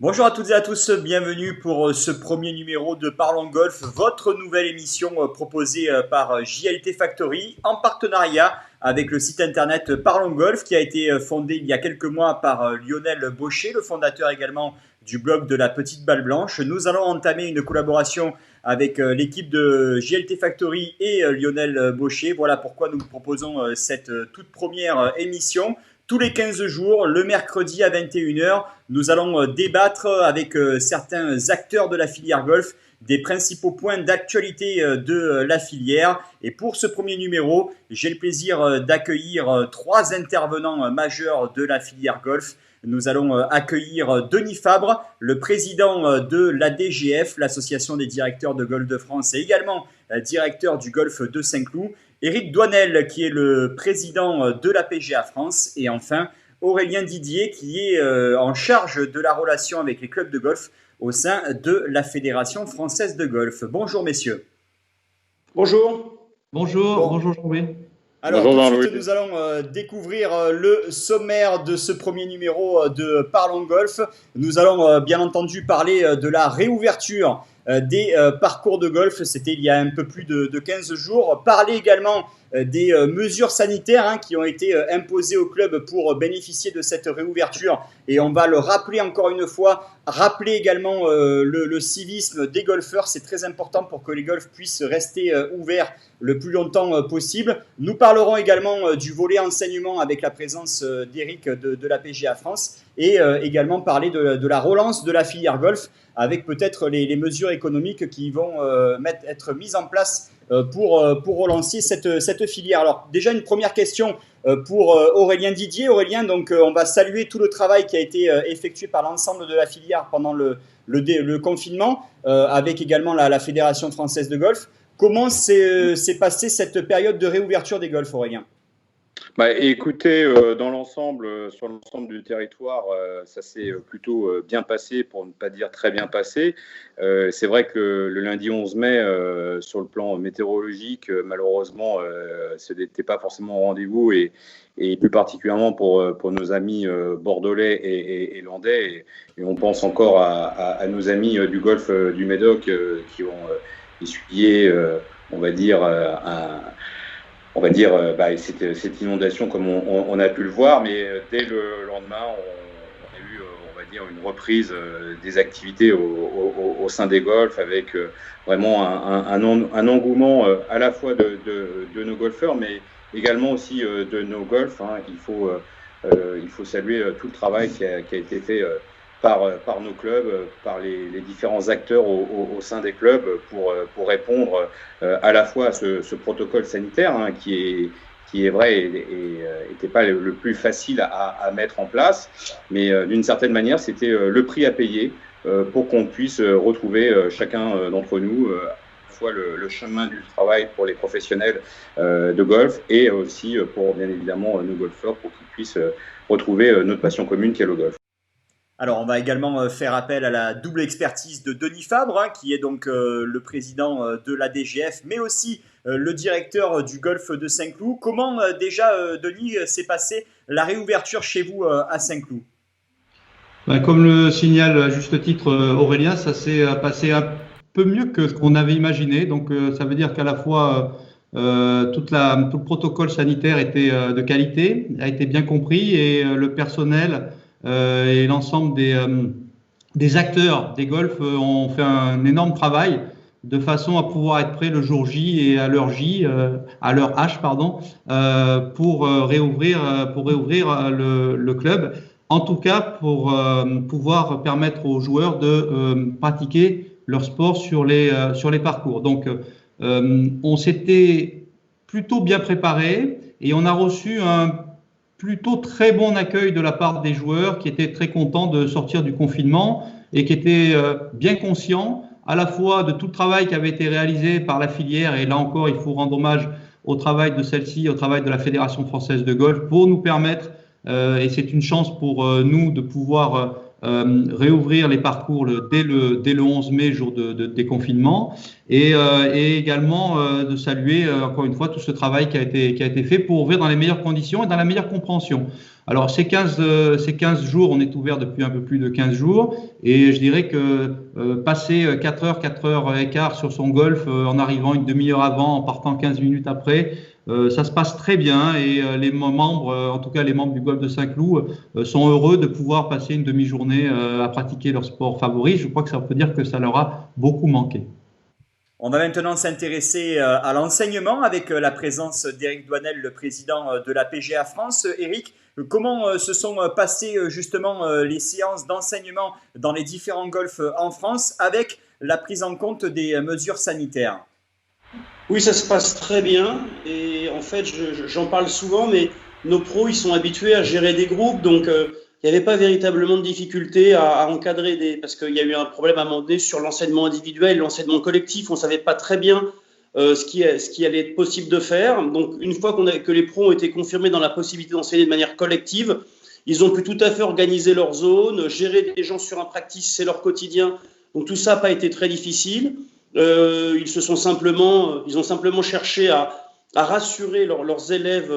Bonjour à toutes et à tous, bienvenue pour ce premier numéro de Parlons Golf, votre nouvelle émission proposée par JLT Factory en partenariat avec le site internet Parlons Golf qui a été fondé il y a quelques mois par Lionel Baucher, le fondateur également du blog de la Petite Balle Blanche. Nous allons entamer une collaboration avec l'équipe de JLT Factory et Lionel Baucher. Voilà pourquoi nous proposons cette toute première émission. Tous les 15 jours, le mercredi à 21h, nous allons débattre avec certains acteurs de la filière golf des principaux points d'actualité de la filière. Et pour ce premier numéro, j'ai le plaisir d'accueillir trois intervenants majeurs de la filière golf. Nous allons accueillir Denis Fabre, le président de l'ADGF, l'Association des directeurs de golf de France, et également directeur du golf de Saint-Cloud. Éric Douanel, qui est le président de la PGA France. Et enfin, Aurélien Didier, qui est en charge de la relation avec les clubs de golf au sein de la Fédération française de golf. Bonjour messieurs. Bonjour. Bonjour, Bon. Bonjour Jean-Louis. Alors Bonjour, tout de suite, Jean-Louis. nous allons découvrir le sommaire de ce premier numéro de Parlons Golf. Nous allons bien entendu parler de la réouverture des parcours de golf. C'était il y a un peu plus de 15 jours. Parler également des mesures sanitaires qui ont été imposées au club pour bénéficier de cette réouverture. Et on va le rappeler encore une fois, rappeler également le civisme des golfeurs. C'est très important pour que les golfs puissent rester ouverts le plus longtemps possible. Nous parlerons également du volet enseignement avec la présence d'Éric de la PGA France et également parler de la relance de la filière golf avec peut-être les mesures économiques qui vont être mises en place pour relancer cette filière. Alors déjà une première question pour Aurélien Didier. Aurélien, donc on va saluer tout le travail qui a été effectué par l'ensemble de la filière pendant le confinement avec également la Fédération française de golf. Comment s'est passée cette période de réouverture des golfs, Aurélien ? Écoutez, dans l'ensemble, sur l'ensemble du territoire, ça s'est plutôt bien passé, pour ne pas dire très bien passé. C'est vrai que le lundi 11 mai, sur le plan météorologique, malheureusement, ce n'était pas forcément au rendez-vous et plus particulièrement pour nos amis bordelais et landais. Et on pense encore à nos amis du golfe du Médoc qui ont essuyé, on va dire, cette inondation comme on a pu le voir, mais dès le lendemain, on a eu, on va dire, une reprise des activités au sein des golfs avec vraiment un engouement à la fois de nos golfeurs, mais également aussi de nos golfs. Il faut saluer tout le travail qui a été fait par nos clubs, par les différents acteurs au sein des clubs pour répondre à la fois à ce protocole sanitaire qui est vrai et n'était pas le plus facile à mettre en place, mais d'une certaine manière, c'était le prix à payer pour qu'on puisse retrouver chacun d'entre nous à la fois le chemin du travail pour les professionnels de golf et aussi pour, bien évidemment, nos golfeurs pour qu'ils puissent retrouver notre passion commune qui est le golf. Alors, on va également faire appel à la double expertise de Denis Fabre, qui est donc le président de la DGF, mais aussi le directeur du golf de Saint-Cloud. Comment déjà, Denis, s'est passée la réouverture chez vous à Saint-Cloud ? Comme le signale à juste titre Aurélien, ça s'est passé un peu mieux que ce qu'on avait imaginé. Donc, ça veut dire qu'à la fois tout le protocole sanitaire était de qualité, a été bien compris et le personnel et l'ensemble des acteurs des golfs ont fait un énorme travail de façon à pouvoir être prêts le jour J et à l'heure H, pour réouvrir le club. En tout cas, pour pouvoir permettre aux joueurs de pratiquer leur sport sur les parcours. Donc, on s'était plutôt bien préparé et on a reçu un plutôt très bon accueil de la part des joueurs qui étaient très contents de sortir du confinement et qui étaient bien conscients à la fois de tout le travail qui avait été réalisé par la filière. Et là encore, il faut rendre hommage au travail de celle-ci, au travail de la Fédération française de golf pour nous permettre, et c'est une chance pour nous de pouvoir réouvrir les parcours dès le 11 mai, jour de déconfinement, et également de saluer encore une fois tout ce travail qui a été fait pour ouvrir dans les meilleures conditions et dans la meilleure compréhension. Alors ces 15 jours, on est ouvert depuis un peu plus de 15 jours, et je dirais que passer 4 heures et quart sur son golf en arrivant une demi-heure avant, en partant 15 minutes après, ça se passe très bien, et les membres, en tout cas les membres du golf de Saint-Cloud, sont heureux de pouvoir passer une demi-journée à pratiquer leur sport favori. Je crois que ça peut dire que ça leur a beaucoup manqué. On va maintenant s'intéresser à l'enseignement avec la présence d'Éric Douanel, le président de la PGA France. Éric, comment se sont passées justement les séances d'enseignement dans les différents golfs en France avec la prise en compte des mesures sanitaires? Oui, ça se passe très bien et en fait, j'en parle souvent, mais nos pros, ils sont habitués à gérer des groupes, donc il n'y avait pas véritablement de difficulté à encadrer parce qu'il y a eu un problème à un moment donné sur l'enseignement individuel, l'enseignement collectif, on ne savait pas très bien ce qui allait être possible de faire. Donc, une fois que les pros ont été confirmés dans la possibilité d'enseigner de manière collective, ils ont pu tout à fait organiser leur zone, gérer des gens sur un practice, c'est leur quotidien. Donc, tout ça n'a pas été très difficile. Ils ont simplement cherché à rassurer leurs élèves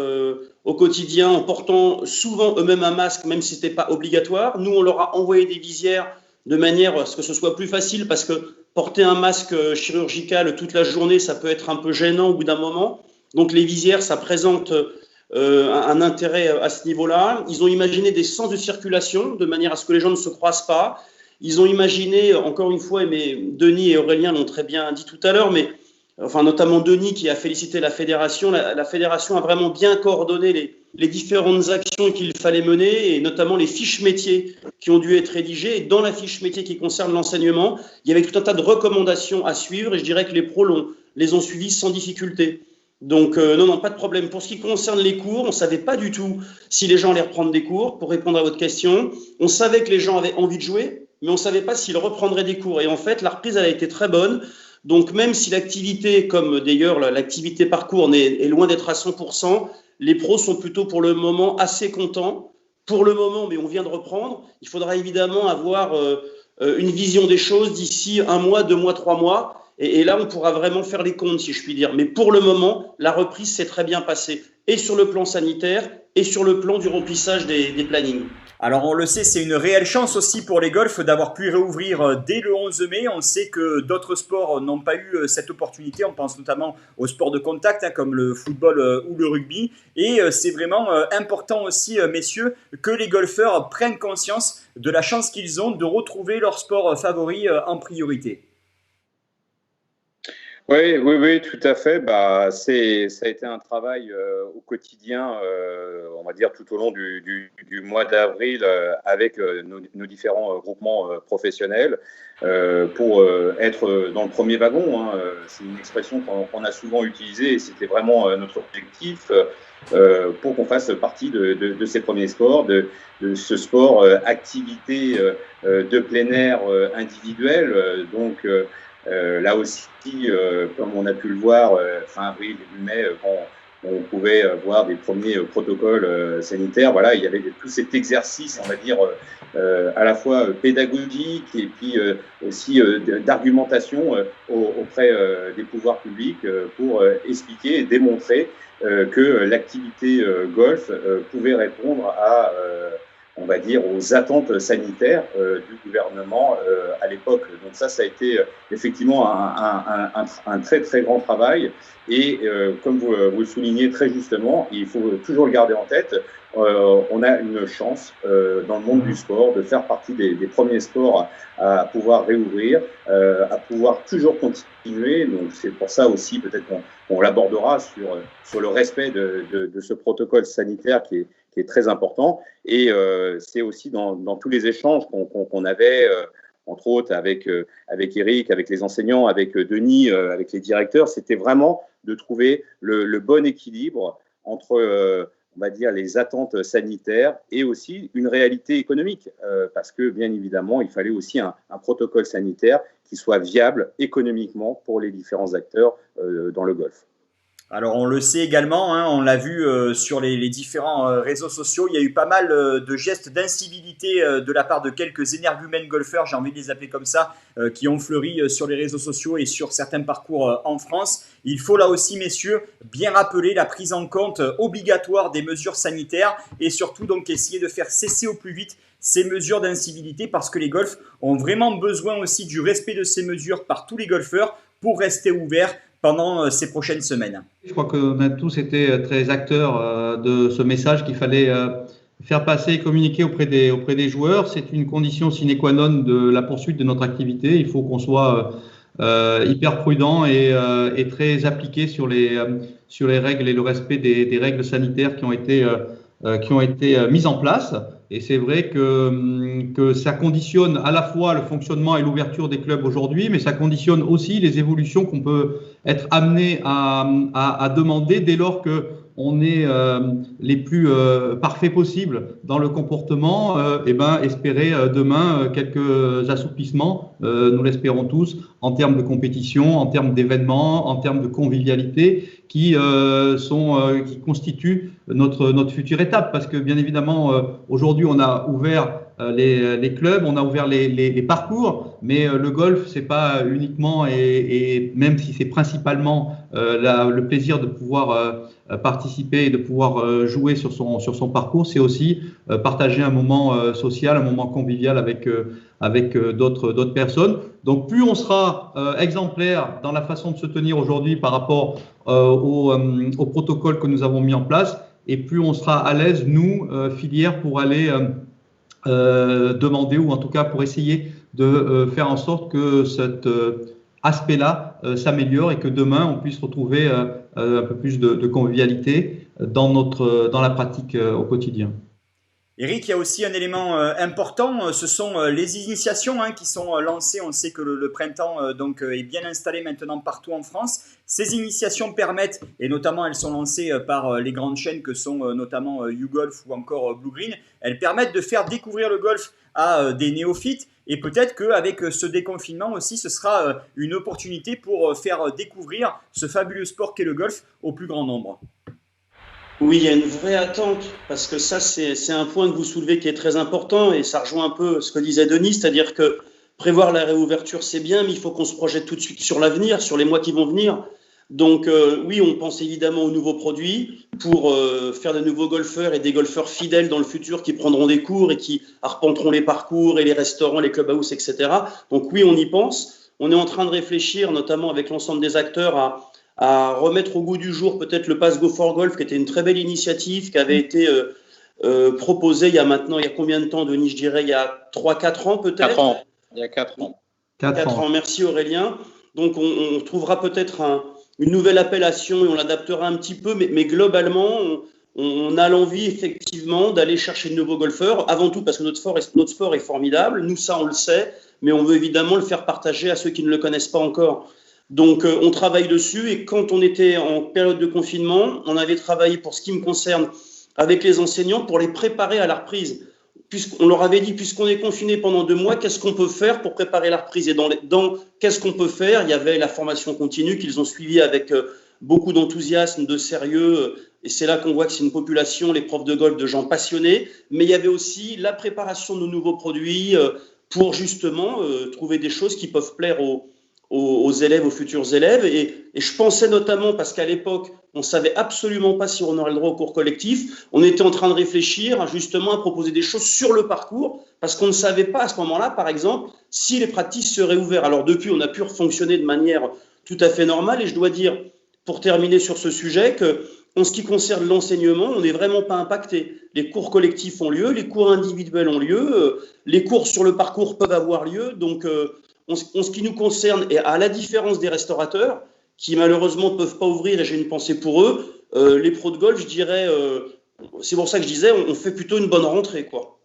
au quotidien en portant souvent eux-mêmes un masque, même si ce n'était pas obligatoire. Nous, on leur a envoyé des visières de manière à ce que ce soit plus facile, parce que porter un masque chirurgical toute la journée, ça peut être un peu gênant au bout d'un moment. Donc les visières, ça présente un intérêt à ce niveau-là. Ils ont imaginé des sens de circulation de manière à ce que les gens ne se croisent pas. Ils ont imaginé, encore une fois, mais Denis et Aurélien l'ont très bien dit tout à l'heure, mais enfin notamment Denis qui a félicité la fédération. La fédération a vraiment bien coordonné les différentes actions qu'il fallait mener, et notamment les fiches métiers qui ont dû être rédigées. Et dans la fiche métier qui concerne l'enseignement, il y avait tout un tas de recommandations à suivre, et je dirais que les pros les ont suivies sans difficulté. Donc non, pas de problème. Pour ce qui concerne les cours, on ne savait pas du tout si les gens allaient reprendre des cours, pour répondre à votre question. On savait que les gens avaient envie de jouer, mais on ne savait pas s'ils reprendraient des cours. Et en fait, la reprise, elle a été très bonne. Donc même si l'activité, comme d'ailleurs l'activité parcours est loin d'être à 100%, les pros sont plutôt pour le moment assez contents. Pour le moment, mais on vient de reprendre. Il faudra évidemment avoir une vision des choses d'ici 1 mois, 2 mois, 3 mois. Et là, on pourra vraiment faire les comptes, si je puis dire. Mais pour le moment, la reprise s'est très bien passée, et sur le plan sanitaire, et sur le plan du remplissage des plannings. Alors on le sait, c'est une réelle chance aussi pour les golfs d'avoir pu réouvrir dès le 11 mai. On sait que d'autres sports n'ont pas eu cette opportunité. On pense notamment aux sports de contact comme le football ou le rugby. Et c'est vraiment important aussi, messieurs, que les golfeurs prennent conscience de la chance qu'ils ont de retrouver leur sport favori en priorité. Oui, tout à fait. Ça a été un travail au quotidien, on va dire tout au long du mois d'avril, avec nos différents groupements professionnels, pour être dans le premier wagon. Hein. C'est une expression qu'on a souvent utilisée, et c'était vraiment notre objectif, pour qu'on fasse partie de ces premiers sports, de ce sport activité de plein air individuelle. Là aussi, comme on a pu le voir fin avril, début mai, quand on pouvait voir des premiers protocoles sanitaires, voilà, il y avait tout cet exercice, on va dire, à la fois pédagogique et puis aussi d'argumentation auprès des pouvoirs publics, pour expliquer et démontrer que l'activité golf pouvait répondre à on va dire, aux attentes sanitaires du gouvernement à l'époque. Donc ça a été effectivement un très très grand travail. Et comme vous le soulignez très justement, il faut toujours le garder en tête, on a une chance dans le monde du sport de faire partie des premiers sports à pouvoir réouvrir, à pouvoir toujours continuer. Donc c'est pour ça aussi, peut-être qu'on l'abordera sur le respect de ce protocole sanitaire qui est très important. Et c'est aussi dans tous les échanges qu'on avait, entre autres avec Éric, avec les enseignants, avec Denis, avec les directeurs, c'était vraiment de trouver le bon équilibre entre on va dire les attentes sanitaires et aussi une réalité économique, parce que bien évidemment il fallait aussi un protocole sanitaire qui soit viable économiquement pour les différents acteurs dans le golf. Alors on le sait également, hein, on l'a vu sur les différents réseaux sociaux, il y a eu pas mal de gestes d'incivilité de la part de quelques énergumènes golfeurs, j'ai envie de les appeler comme ça, qui ont fleuri sur les réseaux sociaux et sur certains parcours en France. Il faut là aussi, messieurs, bien rappeler la prise en compte obligatoire des mesures sanitaires et surtout donc essayer de faire cesser au plus vite ces mesures d'incivilité parce que les golfs ont vraiment besoin aussi du respect de ces mesures par tous les golfeurs pour rester ouverts pendant ces prochaines semaines. Je crois qu'on a tous été très acteurs de ce message qu'il fallait faire passer et communiquer auprès des joueurs. C'est une condition sine qua non de la poursuite de notre activité. Il faut qu'on soit hyper prudent et très appliqué sur les règles et le respect des règles sanitaires qui ont été mises en place. Et c'est vrai que ça conditionne à la fois le fonctionnement et l'ouverture des clubs aujourd'hui, mais ça conditionne aussi les évolutions qu'on peut être amené à demander dès lors que on est les plus parfaits possibles dans le comportement, espérer demain quelques assouplissements, nous l'espérons tous, en termes de compétition, en termes d'événements, en termes de convivialité, qui constituent notre future étape. Parce que bien évidemment, aujourd'hui, on a ouvert les clubs, on a ouvert les parcours, mais le golf, c'est pas uniquement et même si c'est principalement le plaisir de pouvoir participer et de pouvoir jouer sur son parcours, c'est aussi partager un moment social, un moment convivial avec d'autres personnes. Donc plus on sera exemplaire dans la façon de se tenir aujourd'hui par rapport au protocole que nous avons mis en place, et plus on sera à l'aise, nous, filière, pour aller demander ou en tout cas pour essayer de faire en sorte que cet aspect-là s'améliore et que demain on puisse retrouver un peu plus de convivialité dans la pratique au quotidien. Eric, il y a aussi un élément important, ce sont les initiations hein, qui sont lancées. On sait que le printemps est bien installé maintenant partout en France. Ces initiations permettent, et notamment elles sont lancées par les grandes chaînes que sont notamment YouGolf ou encore Blue Green, elles permettent de faire découvrir le golf à des néophytes. Et peut-être qu'avec ce déconfinement aussi, ce sera une opportunité pour faire découvrir ce fabuleux sport qu'est le golf au plus grand nombre. Oui, il y a une vraie attente, parce que ça, c'est un point que vous soulevez qui est très important, et ça rejoint un peu ce que disait Denis, c'est-à-dire que prévoir la réouverture, c'est bien, mais il faut qu'on se projette tout de suite sur l'avenir, sur les mois qui vont venir. Donc oui, on pense évidemment aux nouveaux produits pour faire de nouveaux golfeurs et des golfeurs fidèles dans le futur qui prendront des cours et qui arpenteront les parcours et les restaurants, les clubhouses, etc. Donc oui, on y pense. On est en train de réfléchir, notamment avec l'ensemble des acteurs, à remettre au goût du jour peut-être le Pass Go for Golf, qui était une très belle initiative, qui avait été proposée il y a combien de temps, Denis? Je dirais il y a 3-4 ans peut-être. 4 ans. Il y a 4 ans. 4 ans, merci Aurélien. Donc on trouvera peut-être une nouvelle appellation et on l'adaptera un petit peu, mais globalement, on a l'envie effectivement d'aller chercher de nouveaux golfeurs, avant tout parce que notre sport est formidable, nous ça on le sait, mais on veut évidemment le faire partager à ceux qui ne le connaissent pas encore. Donc on travaille dessus, et quand on était en période de confinement, on avait travaillé, pour ce qui me concerne, avec les enseignants pour les préparer à la reprise. Puisqu'on leur avait dit, puisqu'on est confiné pendant 2 mois, qu'est-ce qu'on peut faire pour préparer la reprise? Et dans qu'est-ce qu'on peut faire, il y avait la formation continue qu'ils ont suivie avec beaucoup d'enthousiasme, de sérieux, et c'est là qu'on voit que c'est une population, les profs de golf, de gens passionnés, mais il y avait aussi la préparation de nos nouveaux produits pour justement trouver des choses qui peuvent plaire aux élèves, aux futurs élèves. Et je pensais notamment, parce qu'à l'époque, on ne savait absolument pas si on aurait le droit au cours collectif, on était en train de réfléchir justement à proposer des choses sur le parcours, parce qu'on ne savait pas à ce moment-là, par exemple, si les pratiques seraient ouvertes. Alors depuis, on a pu fonctionner de manière tout à fait normale, et je dois dire, pour terminer sur ce sujet, que en ce qui concerne l'enseignement, on n'est vraiment pas impacté. Les cours collectifs ont lieu, les cours individuels ont lieu, les cours sur le parcours peuvent avoir lieu, donc en ce qui nous concerne, et à la différence des restaurateurs, qui malheureusement ne peuvent pas ouvrir, et j'ai une pensée pour eux, les pros de golf, je dirais, c'est pour ça que je disais, on fait plutôt une bonne rentrée, quoi.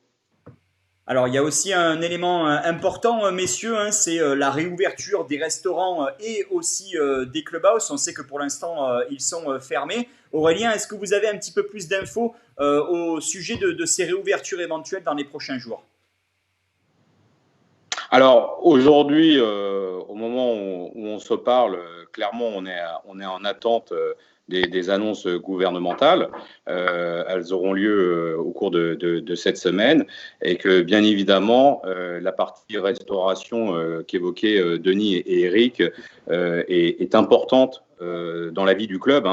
Alors, il y a aussi un élément important, messieurs, hein, c'est la réouverture des restaurants et aussi des clubhouses. On sait que pour l'instant, ils sont fermés. Aurélien, est-ce que vous avez un petit peu plus d'infos au sujet de ces réouvertures éventuelles dans les prochains jours? Alors aujourd'hui, au moment où on se parle, clairement on est en attente des annonces gouvernementales. Elles auront lieu au cours de cette semaine et que, bien évidemment, la partie restauration qu'évoquaient Denis et Eric est importante dans la vie du club.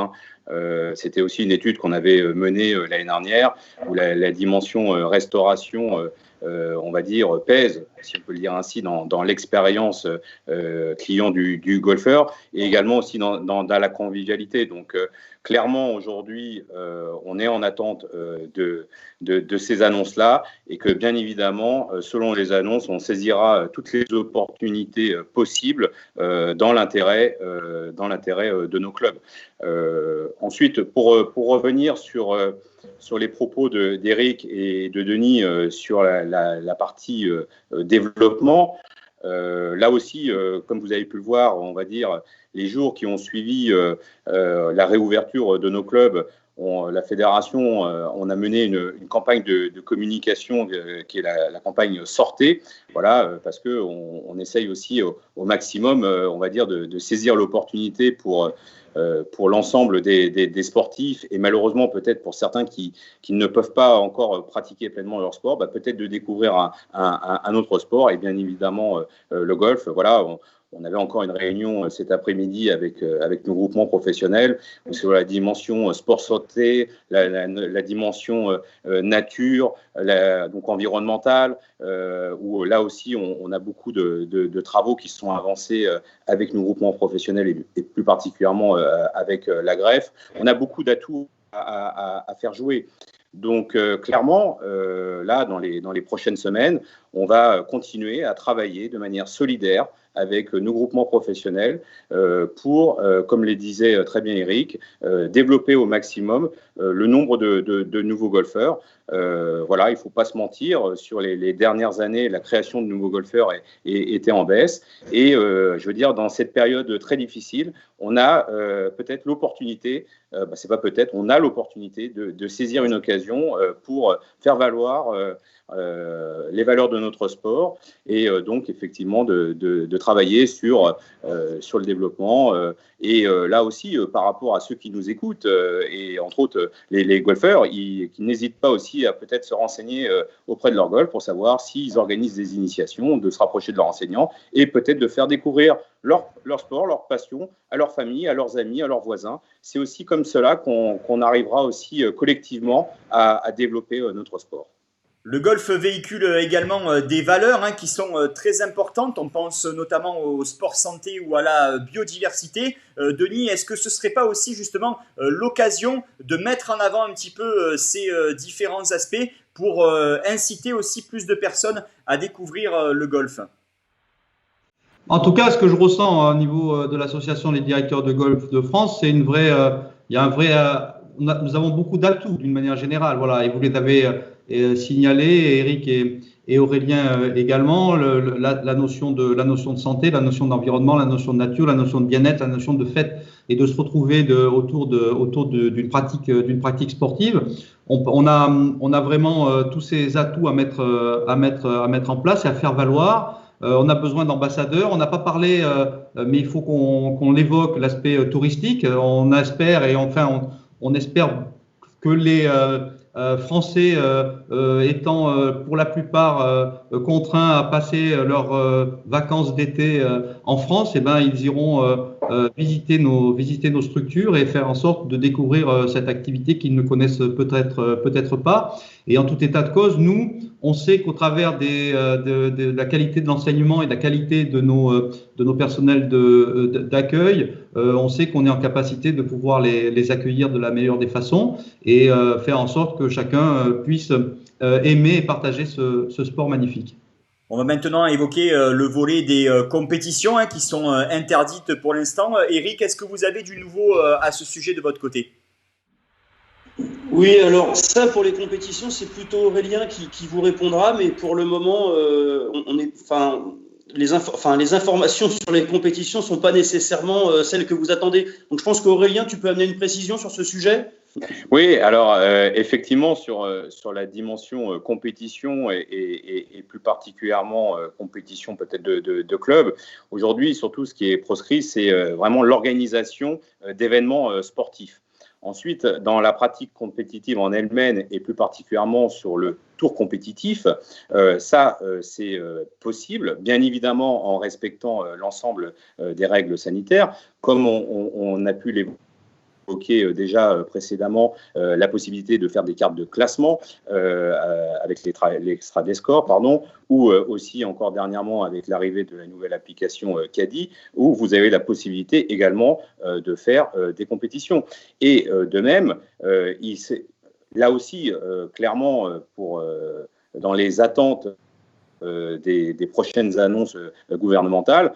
C'était aussi une étude qu'on avait menée l'année dernière où la dimension restauration on va dire, pèse, si on peut le dire ainsi, dans l'expérience client du golfeur et également aussi dans la convivialité. Donc, clairement, aujourd'hui, on est en attente de ces annonces-là et que, bien évidemment, selon les annonces, on saisira toutes les opportunités possibles dans l'intérêt de nos clubs. Ensuite, pour revenir sur les propos d'Eric et de Denis sur la partie développement, là aussi, comme vous avez pu le voir, on va dire, les jours qui ont suivi la réouverture de nos clubs, la fédération, on a mené une campagne de communication qui est la campagne Sortez, voilà, parce qu'on essaye aussi au maximum, on va dire, de saisir l'opportunité pour l'ensemble des sportifs et malheureusement peut-être pour certains qui ne peuvent pas encore pratiquer pleinement leur sport, peut-être de découvrir un autre sport et bien évidemment le golf. Voilà, on avait encore une réunion cet après-midi avec nos groupements professionnels sur la dimension sport santé, la dimension nature, donc environnementale, où là aussi on a beaucoup de travaux qui sont avancés avec nos groupements professionnels et plus particulièrement avec la greffe. On a beaucoup d'atouts à faire jouer. Donc clairement, là, dans les prochaines semaines, on va continuer à travailler de manière solidaire avec nos groupements professionnels pour, comme le disait très bien Eric, développer au maximum le nombre de nouveaux golfeurs. Voilà, il ne faut pas se mentir, sur les dernières années, la création de nouveaux golfeurs était en baisse. Et je veux dire, dans cette période très difficile, on a peut-être l'opportunité, c'est pas peut-être, on a l'opportunité de saisir une occasion pour faire valoir les valeurs de notre sport et donc effectivement de travailler sur le développement et là aussi par rapport à ceux qui nous écoutent et entre autres les golfeurs qui n'hésitent pas aussi à peut-être se renseigner auprès de leur golf pour savoir s'ils organisent des initiations, de se rapprocher de leurs enseignants et peut-être de faire découvrir leur sport, leur passion à leur famille, à leurs amis, à leurs voisins. C'est aussi comme cela qu'on arrivera aussi collectivement à développer notre sport. Le golf véhicule également des valeurs qui sont très importantes. On pense notamment au sport santé ou à la biodiversité. Denis, est-ce que ce ne serait pas aussi justement l'occasion de mettre en avant un petit peu ces différents aspects pour inciter aussi plus de personnes à découvrir le golf ? En tout cas, ce que je ressens au niveau de l'association des directeurs de golf de France, c'est nous avons beaucoup d'atouts d'une manière générale. Voilà, et vous les avez signalé, Eric et Aurélien également, la notion de santé, la notion d'environnement, la notion de nature, la notion de bien-être, la notion de fête et de se retrouver autour d'une pratique sportive. On a vraiment tous ces atouts à mettre en place et à faire valoir. On a besoin d'ambassadeurs. On n'a pas parlé, mais il faut qu'on évoque l'aspect touristique. On espère on espère que les Français étant pour la plupart contraints à passer leurs vacances d'été en France, ils iront visiter nos structures et faire en sorte de découvrir cette activité qu'ils ne connaissent peut-être pas. Et en tout état de cause, nous, on sait qu'au travers de la qualité de l'enseignement et de la qualité de nos personnels d'accueil, on sait qu'on est en capacité de pouvoir les accueillir de la meilleure des façons et faire en sorte que chacun puisse aimer et partager ce sport magnifique. On va maintenant évoquer le volet des compétitions qui sont interdites pour l'instant. Eric, est-ce que vous avez du nouveau à ce sujet de votre côté ? Oui, alors ça pour les compétitions, c'est plutôt Aurélien qui vous répondra, mais pour le moment, les informations sur les compétitions ne sont pas nécessairement celles que vous attendez. Donc je pense qu'Aurélien, tu peux amener une précision sur ce sujet ? Oui, alors effectivement sur la dimension compétition et plus particulièrement compétition peut-être de club, aujourd'hui surtout ce qui est proscrit, c'est vraiment l'organisation d'événements sportifs. Ensuite, dans la pratique compétitive en elle-même et plus particulièrement sur le tour compétitif, c'est possible, bien évidemment en respectant l'ensemble des règles sanitaires, comme on a pu l'évoquer déjà précédemment, la possibilité de faire des cartes de classement avec l'extra des scores, ou aussi encore dernièrement avec l'arrivée de la nouvelle application Caddy, où vous avez la possibilité également de faire des compétitions. Et de même, là aussi, clairement, dans les attentes des prochaines annonces gouvernementales.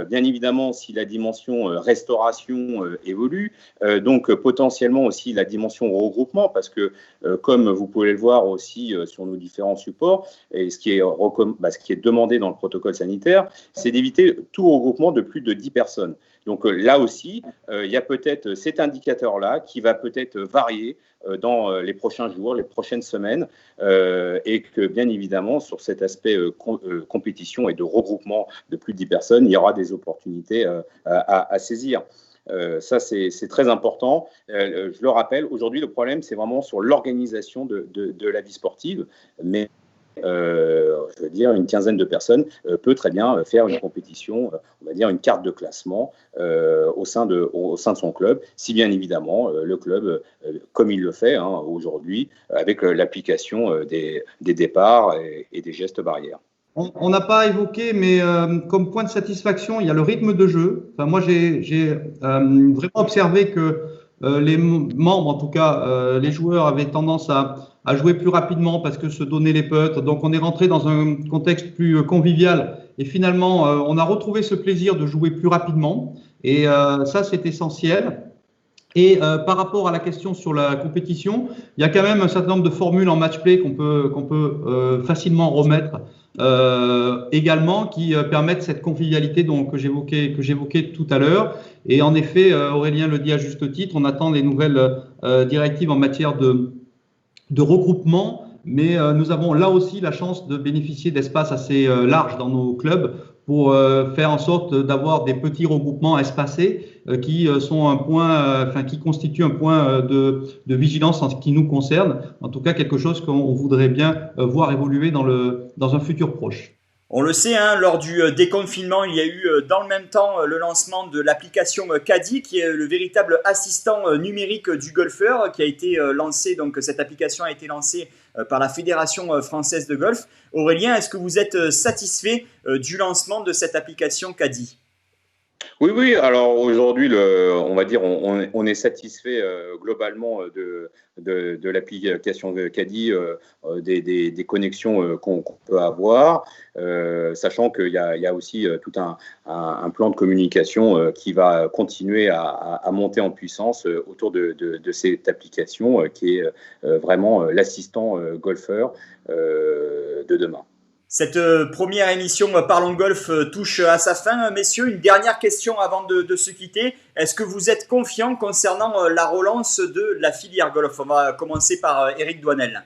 Bien évidemment, si la dimension restauration évolue, donc potentiellement aussi la dimension regroupement, parce que comme vous pouvez le voir aussi sur nos différents supports, et ce qui est demandé dans le protocole sanitaire, c'est d'éviter tout regroupement de plus de 10 personnes. Donc là aussi, il y a peut-être cet indicateur-là qui va peut-être varier dans les prochains jours, les prochaines semaines, et que bien évidemment, sur cet aspect compétition et de regroupement de plus de 10 personnes, il y aura des opportunités à saisir. Ça, c'est très important. Je le rappelle, aujourd'hui, le problème, c'est vraiment sur l'organisation de la vie sportive, mais je veux dire, une quinzaine de personnes peut très bien faire une compétition, on va dire une carte de classement au sein de son club, si bien évidemment le club, comme il le fait aujourd'hui, avec l'application des départs et des gestes barrières. On n'a pas évoqué, mais comme point de satisfaction, il y a le rythme de jeu. Enfin, moi, j'ai vraiment observé que les membres, en tout cas les joueurs, avaient tendance à jouer plus rapidement parce que se donner les putts. Donc, on est rentré dans un contexte plus convivial et finalement, on a retrouvé ce plaisir de jouer plus rapidement. Et ça, c'est essentiel. Et par rapport à la question sur la compétition, il y a quand même un certain nombre de formules en match-play qu'on peut facilement remettre également, qui permettent cette convivialité que j'évoquais tout à l'heure. Et en effet, Aurélien le dit à juste titre, on attend les nouvelles directives en matière de regroupement, mais nous avons là aussi la chance de bénéficier d'espaces assez larges dans nos clubs pour faire en sorte d'avoir des petits regroupements espacés qui sont qui constituent un point de vigilance en ce qui nous concerne. En tout cas, quelque chose qu'on voudrait bien voir évoluer dans un futur proche. On le sait, lors du déconfinement, il y a eu dans le même temps le lancement de l'application Caddy, qui est le véritable assistant numérique du golfeur, qui a été lancé. Donc cette application a été lancée par la Fédération française de golf. Aurélien, est-ce que vous êtes satisfait du lancement de cette application Caddy ? Oui. Alors aujourd'hui, on va dire, on est satisfait globalement de l'application Caddy, des connexions qu'on peut avoir, sachant qu'il y a aussi tout un plan de communication qui va continuer à monter en puissance autour de cette application qui est vraiment l'assistant golfeur de demain. Cette première émission Parlons Golf touche à sa fin. Messieurs, une dernière question avant de se quitter. Est-ce que vous êtes confiants concernant la relance de la filière golf ? On va commencer par Éric Douanel.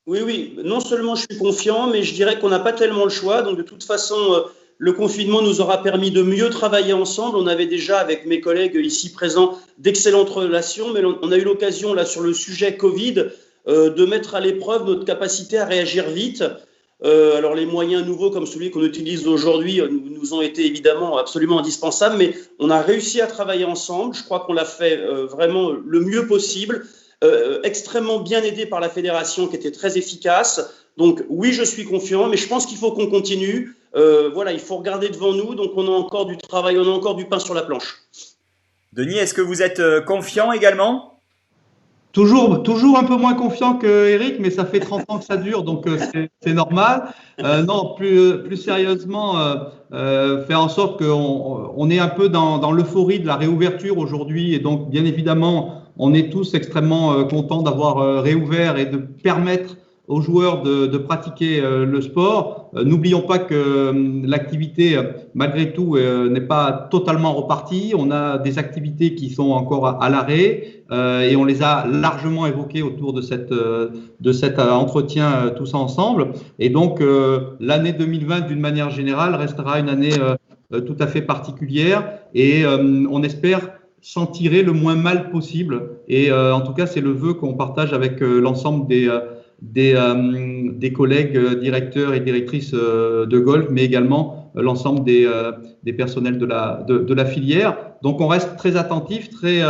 Oui. Non seulement je suis confiant, mais je dirais qu'on n'a pas tellement le choix. Donc de toute façon, le confinement nous aura permis de mieux travailler ensemble. On avait déjà, avec mes collègues ici présents, d'excellentes relations, mais on a eu l'occasion, là, sur le sujet Covid, de mettre à l'épreuve notre capacité à réagir vite. Alors les moyens nouveaux comme celui qu'on utilise aujourd'hui nous ont été évidemment absolument indispensables, mais on a réussi à travailler ensemble. Je crois qu'on l'a fait vraiment le mieux possible, extrêmement bien aidé par la fédération qui était très efficace. Donc oui, je suis confiant, mais je pense qu'il faut qu'on continue. Il faut regarder devant nous, donc on a encore du travail, on a encore du pain sur la planche. Denis, est-ce que vous êtes confiant également ? Toujours un peu moins confiant que Eric, mais ça fait 30 ans que ça dure, donc c'est normal. Non, plus sérieusement, faire en sorte qu'on est un peu dans l'euphorie de la réouverture aujourd'hui, et donc bien évidemment, on est tous extrêmement contents d'avoir réouvert et de permettre aux joueurs de pratiquer le sport. N'oublions pas que l'activité, malgré tout, n'est pas totalement repartie. On a des activités qui sont encore à l'arrêt et on les a largement évoquées autour de cet entretien tous ensemble. Et donc, l'année 2020, d'une manière générale, restera une année tout à fait particulière et on espère s'en tirer le moins mal possible. Et en tout cas, c'est le vœu qu'on partage avec l'ensemble des collègues directeurs et directrices de golf, mais également l'ensemble des personnels de la filière. Donc, on reste très attentif, très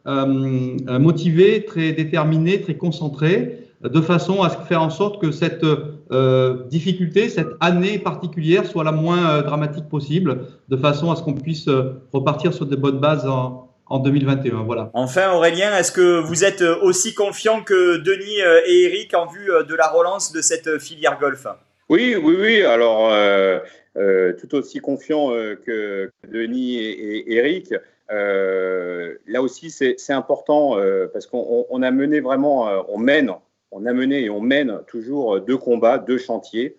motivé, très déterminé, très concentré, de façon à faire en sorte que cette difficulté, cette année particulière soit la moins dramatique possible, de façon à ce qu'on puisse repartir sur de bonnes bases en 2021. Voilà. Enfin, Aurélien, est-ce que vous êtes aussi confiant que Denis et Eric en vue de la relance de cette filière golf? Oui. Alors, tout aussi confiant que Denis et Eric. Là aussi, c'est important parce qu'on a mené vraiment, on a mené et on mène toujours 2 combats, 2 chantiers.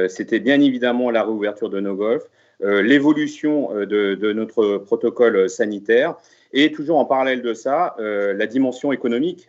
C'était bien évidemment la réouverture de nos golfs, l'évolution de notre protocole sanitaire et toujours en parallèle de ça, la dimension économique,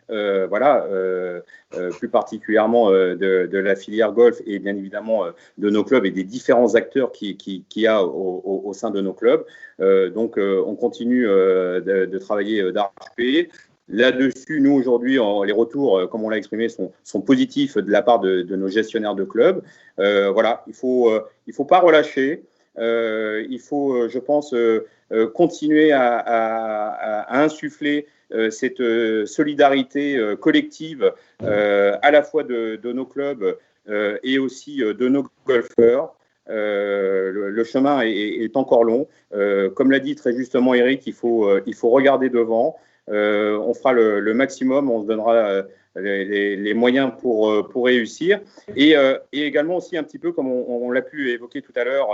plus particulièrement de la filière golf et bien évidemment de nos clubs et des différents acteurs qu'il y a au sein de nos clubs. Donc, on continue de travailler d'arrache-pied. Là-dessus, nous, aujourd'hui, les retours, comme on l'a exprimé, sont positifs de la part de nos gestionnaires de clubs. Voilà, il faut pas relâcher. Il faut, je pense, continuer à insuffler cette solidarité collective à la fois de nos clubs et aussi de nos golfeurs. Le chemin est encore long. Comme l'a dit très justement Eric, il faut regarder devant. On fera le maximum, on se donnera les moyens pour réussir. Et également aussi un petit peu, comme on l'a pu évoquer tout à l'heure,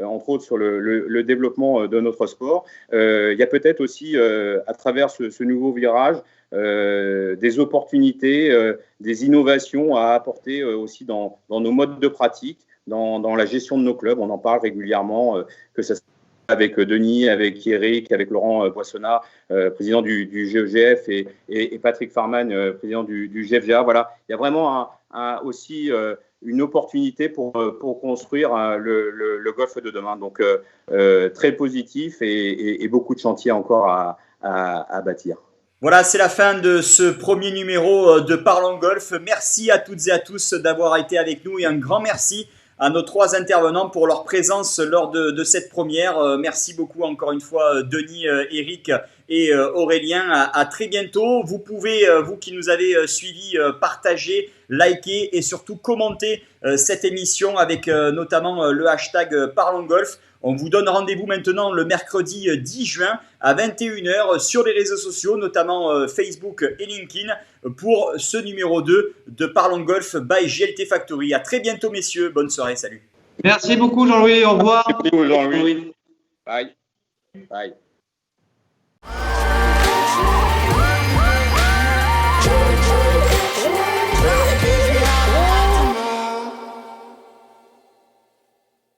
entre autres sur le développement de notre sport, il y a peut-être aussi, à travers ce nouveau virage, des opportunités, des innovations à apporter aussi dans nos modes de pratique, dans la gestion de nos clubs. On en parle régulièrement, que ça avec Denis, avec Eric, avec Laurent Boissonnat, président du GEGF, et Patrick Farman, président du GFGA. Voilà, il y a vraiment aussi une opportunité pour construire le golf de demain. Donc, très positif et beaucoup de chantiers encore à bâtir. Voilà, c'est la fin de ce premier numéro de Parlons Golf. Merci à toutes et à tous d'avoir été avec nous et un grand merci à nos 3 intervenants pour leur présence lors de cette première. Merci beaucoup encore une fois Denis, Eric et Aurélien. À très bientôt. Vous pouvez, vous qui nous avez suivis, partager, liker et surtout commenter cette émission avec notamment le hashtag Parlons Golf. On vous donne rendez-vous maintenant le mercredi 10 juin à 21h sur les réseaux sociaux, notamment Facebook et LinkedIn, pour ce numéro 2 de Parlons Golf by JLT Factory. À très bientôt, messieurs. Bonne soirée. Salut. Merci beaucoup, Jean-Louis. Au revoir. Merci beaucoup, Jean-Louis. Bye. Bye.